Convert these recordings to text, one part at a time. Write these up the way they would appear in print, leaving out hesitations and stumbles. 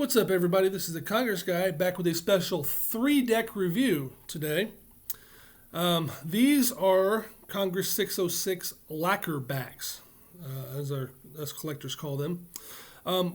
What's up, everybody? This is the Congress Guy back with a special 3-deck review today. These are Congress 606 Lacquer backs, as collectors call them.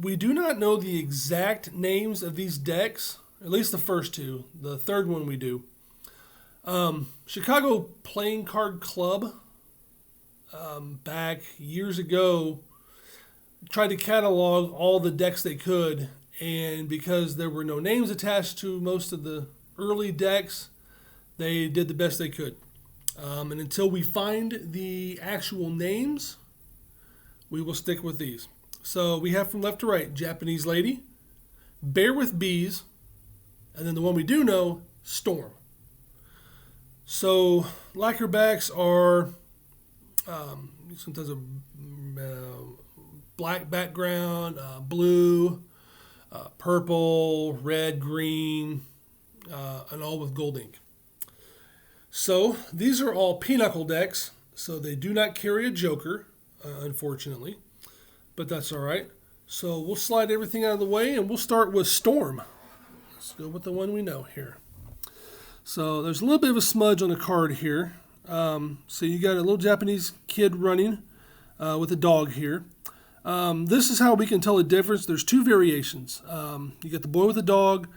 We do not know the exact names of these decks, at least the first two. The third one we do. Chicago Playing Card Club, back years ago, tried to catalog all the decks they could, and because there were no names attached to most of the early decks, they did the best they could. And until we find the actual names, we will stick with these. So we have from left to right, Japanese Lady, Bear with Bees, and then the one we do know, Storm. So lacquer backs are sometimes a black background, blue, purple, red, green, and all with gold ink. So these are all pinochle decks, so they do not carry a joker, unfortunately, but that's all right. So we'll slide everything out of the way, and we'll start with Storm. Let's go with the one we know here. So there's a little bit of a smudge on the card here. So you got a little Japanese kid running with a dog here. This is how we can tell the difference. There's two variations. You get the boy with the dog,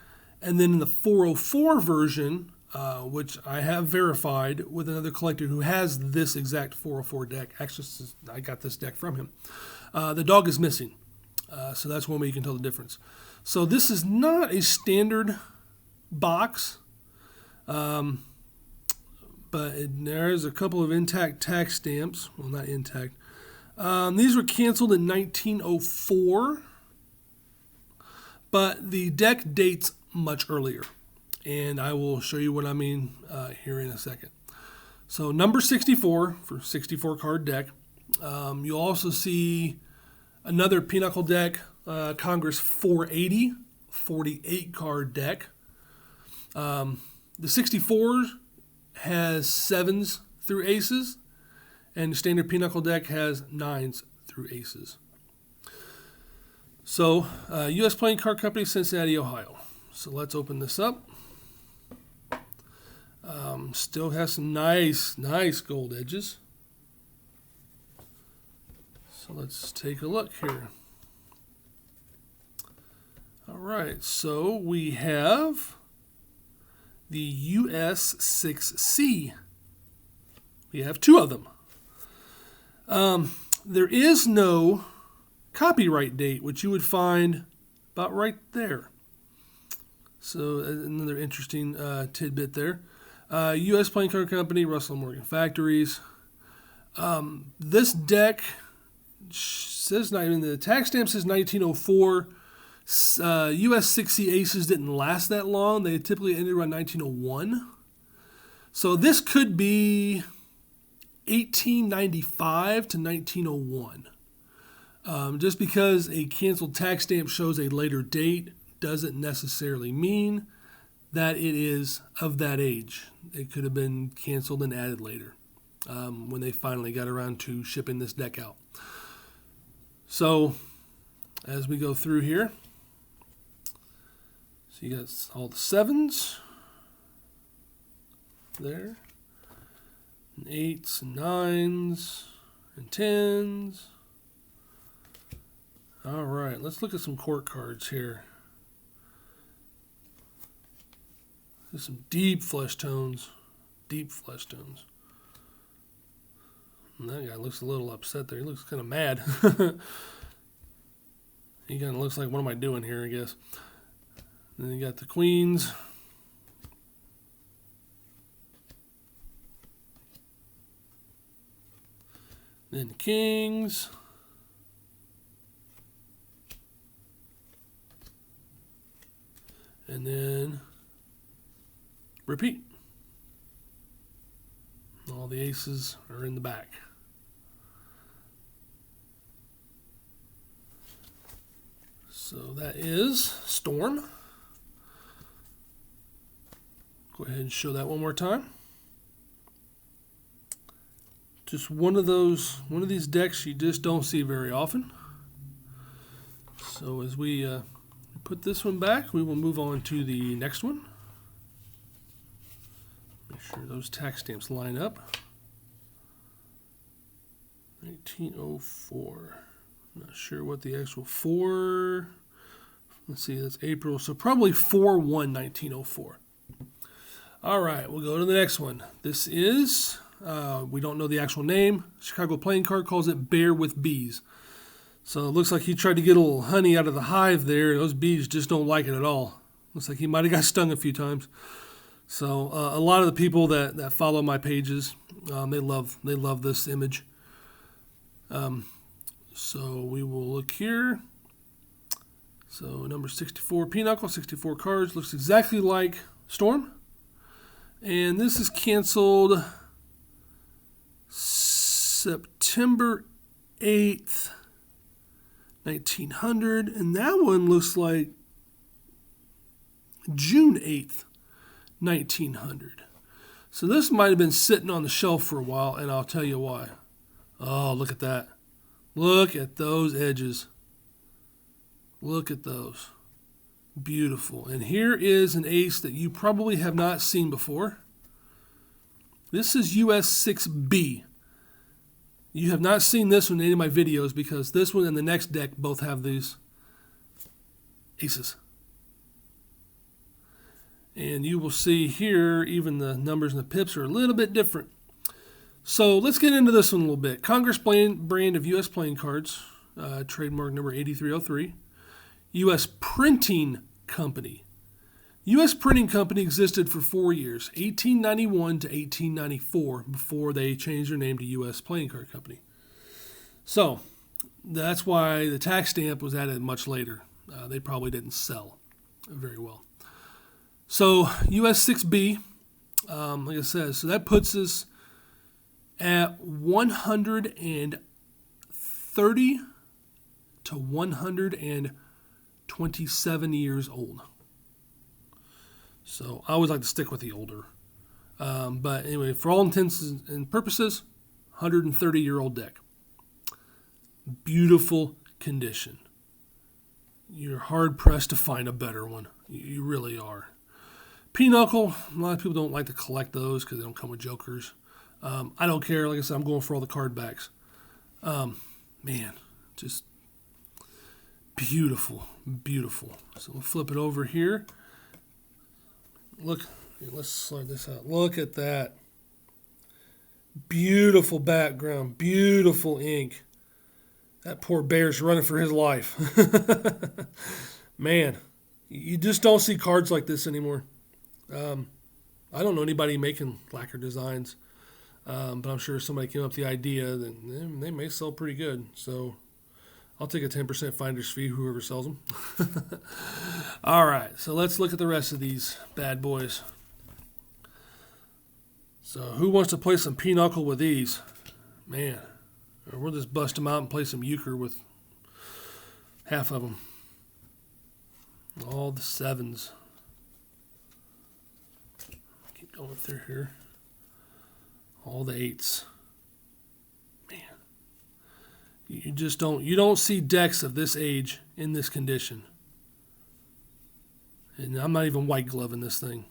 and then in the 404 version, which I have verified with another collector who has this exact 404 deck. Actually, I got this deck from him. The dog is missing. So that's one way you can tell the difference. So this is not a standard box, but there's a couple of intact tax stamps. Well, not intact. These were canceled in 1904, but the deck dates much earlier, and I will show you what I mean here in a second. So number 64 for 64 card deck. You'll also see another pinochle deck, Congress 480, 48 card deck. The 64 has 7s through aces, and the standard pinochle deck has 9s through aces. So, U.S. Playing Card Company, Cincinnati, Ohio. So let's open this up. Still has some nice gold edges. So let's take a look here. All right, so we have the US 6C. We have two of them. There is no copyright date, which you would find about right there. So another interesting tidbit there. U.S. Playing Card Company, Russell & Morgan Factories. This deck says not even the tax stamp says 1904. U.S. 6C aces didn't last that long. They typically ended around 1901. So this could be 1895 to 1901. Just because a canceled tax stamp shows a later date doesn't necessarily mean that it is of that age. It could have been canceled and added later when they finally got around to shipping this deck out. So as we go through here, so you got all the 7s there, and 8s and 9s and 10s. All right, let's look at some court cards here. There's some deep flesh tones. And that guy looks a little upset there. He looks kind of mad. He kind of looks like, what am I doing here, I guess. Then you got the queens. Then kings. And then repeat. All the aces are in the back. So that is Storm. Go ahead and show that one more time. Just one of these decks you just don't see very often. So as we put this one back. We will move on to the next one. Make sure those tax stamps line up. 1904. Not sure what the actual 4. Let's see, that's April. So probably 4/1/1904. All right, we'll go to the next one. This is, we don't know the actual name. Chicago playing card calls it Bear with Bees. So it looks like he tried to get a little honey out of the hive there. Those bees just don't like it at all. Looks like he might have got stung a few times. So a lot of the people that follow my pages, they love this image. So we will look here. So number 64, pinochle, 64 cards. Looks exactly like Storm. And this is canceled September 8th, 1900. And that one looks like June 8th, 1900. So this might have been sitting on the shelf for a while, and I'll tell you why. Oh, look at that. Look at those edges. Look at those. Beautiful. And here is an ace that you probably have not seen before. This is US 6B. You have not seen this one in any of my videos because this one and the next deck both have these aces. And you will see here, even the numbers and the pips are a little bit different. So let's get into this one a little bit. Congress brand of U.S. playing cards, trademark number 8303. U.S. Printing Company. U.S. Printing Company existed for 4 years, 1891 to 1894, before they changed their name to U.S. Playing Card Company. So that's why the tax stamp was added much later. They probably didn't sell very well. So US 6B, like I said, so that puts us at 130 to 127 years old. So I always like to stick with the older. But anyway, for all intents and purposes, 130-year-old deck. Beautiful condition. You're hard-pressed to find a better one. You really are. Pinochle, a lot of people don't like to collect those because they don't come with jokers. I don't care. Like I said, I'm going for all the card backs. Man, just beautiful, beautiful. So we'll flip it over here. Look, let's slide this out. Look at that. Beautiful background, beautiful ink. That poor bear's running for his life. Man, you just don't see cards like this anymore. I don't know anybody making lacquer designs, but I'm sure somebody came up with the idea that they may sell pretty good. So I'll take a 10% finder's fee, whoever sells them. All right, so let's look at the rest of these bad boys. So who wants to play some pinochle with these? Man, or we'll just bust them out and play some euchre with half of them. All the sevens. Keep going through here. All the eights. Man. You just don't see decks of this age in this condition. And I'm not even white gloving this thing.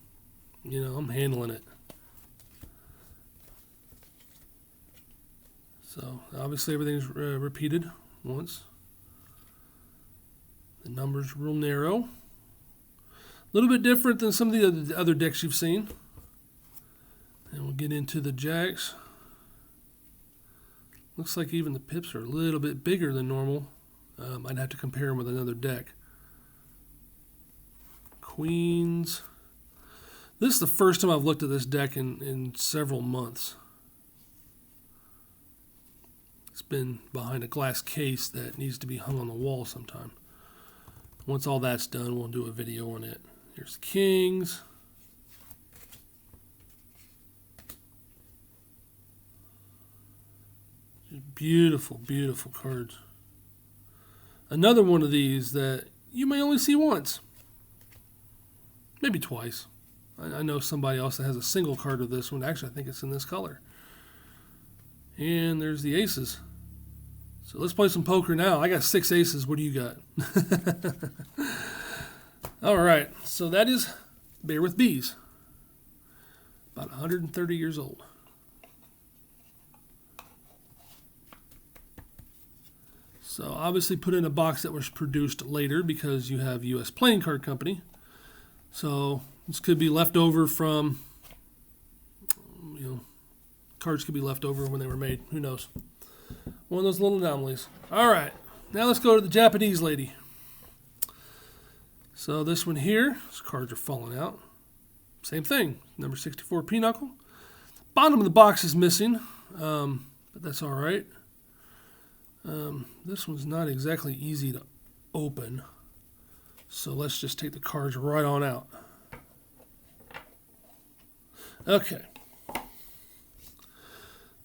You know, I'm handling it. So obviously everything's repeated once. The number's real narrow. A little bit different than some of the other decks you've seen. And we'll get into the jacks. Looks like even the pips are a little bit bigger than normal. I'd have to compare them with another deck. Queens. This is the first time I've looked at this deck in several months. It's been behind a glass case that needs to be hung on the wall sometime. Once all that's done, we'll do a video on it. Here's the kings. Just beautiful, beautiful cards. Another one of these that you may only see once. Maybe twice. I know somebody else that has a single card of this one. Actually, I think it's in this color. And there's the aces. So let's play some poker now. I got 6 aces. What do you got? All right, so that is Bear with Bees, about 130 years old. So obviously put in a box that was produced later because you have U.S. Playing Card Company. So this could be left over from, cards could be left over when they were made. Who knows? One of those little anomalies. All right, now let's go to the Japanese lady. So this one here, these cards are falling out. Same thing, number 64 pinochle. Bottom of the box is missing, but that's all right. This one's not exactly easy to open, so let's just take the cards right on out. Okay.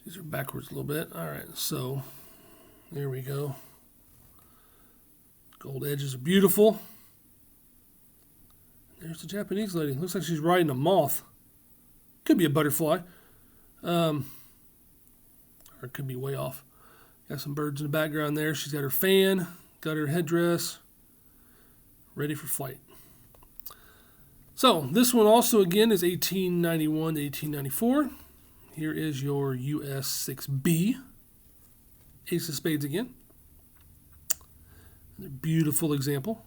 These are backwards a little bit. All right, so there we go. Gold edges are beautiful. There's the Japanese lady. Looks like she's riding a moth. Could be a butterfly. Or it could be way off. Got some birds in the background there. She's got her fan, got her headdress, ready for flight. So this one also, again, is 1891 to 1894. Here is your US 6B. Ace of Spades again. Another beautiful example.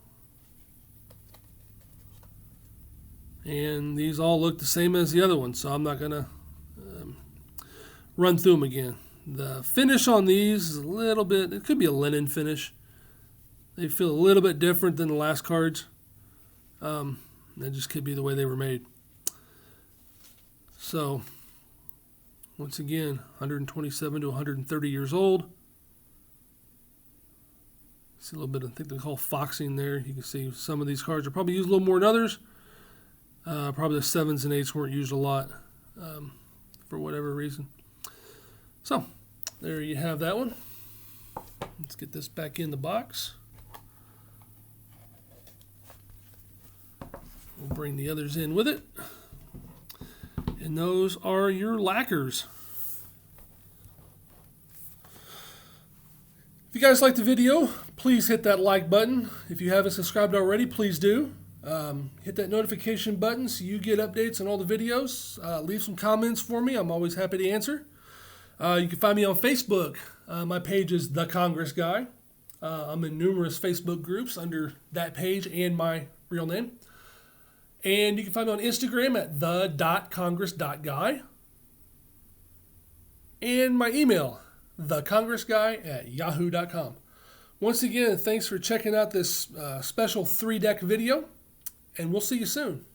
And these all look the same as the other one, so I'm not going to run through them again. The finish on these is a little bit, it could be a linen finish. They feel a little bit different than the last cards. That just could be the way they were made. So, once again, 127 to 130 years old. See a little bit, I think they call foxing there. You can see some of these cards are probably used a little more than others. Probably the 7s and 8s weren't used a lot for whatever reason. So, there you have that one. Let's get this back in the box. We'll bring the others in with it. And those are your lacquers. If you guys liked the video, please hit that like button. If you haven't subscribed already, please do. Hit that notification button so you get updates on all the videos. Leave some comments for me. I'm always happy to answer. You can find me on Facebook. My page is The Congress Guy. I'm in numerous Facebook groups under that page and my real name. And you can find me on Instagram at the.congress.guy. And my email, thecongressguy@yahoo.com. Once again, thanks for checking out this special 3-deck video. And we'll see you soon.